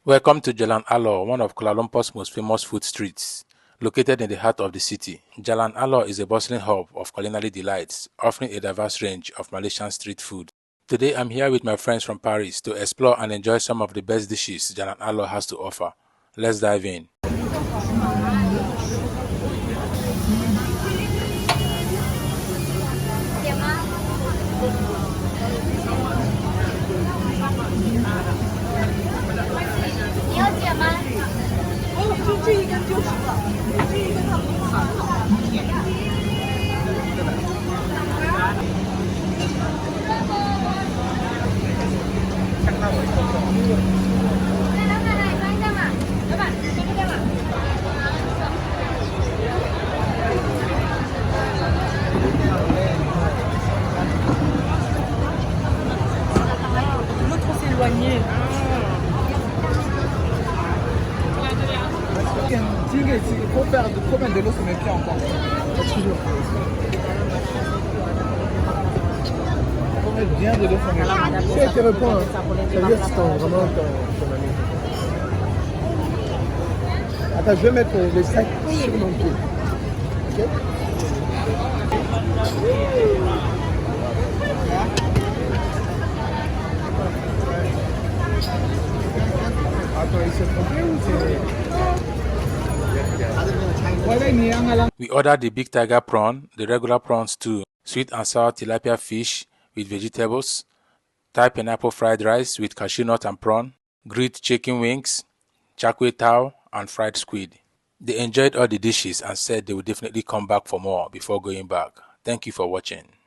Welcome to Jalan Alor, one of Kuala Lumpur's most famous food streets. Located in the heart of the city, Jalan Alor is a bustling hub of culinary delights, offering a diverse range of Malaysian street food. Today I'm here with my friends from Paris to explore and enjoy some of the best dishes Jalan Alor has to offer. Let's dive in. Faut faire trop bien de l'eau sur mes pieds encore. Toujours. Faut mettre bien de l'eau sur mes pieds. Si elle te répond, ça veut dire que c'est vraiment ton ami. Attends, je vais mettre les sacs sur mon pied. Ok? Attends, il s'est trompé ou c'est... We ordered the big tiger prawn, the regular prawns too, sweet and sour tilapia fish with vegetables, Thai pineapple fried rice with cashew nut and prawn, grilled chicken wings, Char teow, and fried squid. They enjoyed all the dishes and said they would definitely come back for more before going back. Thank you for watching.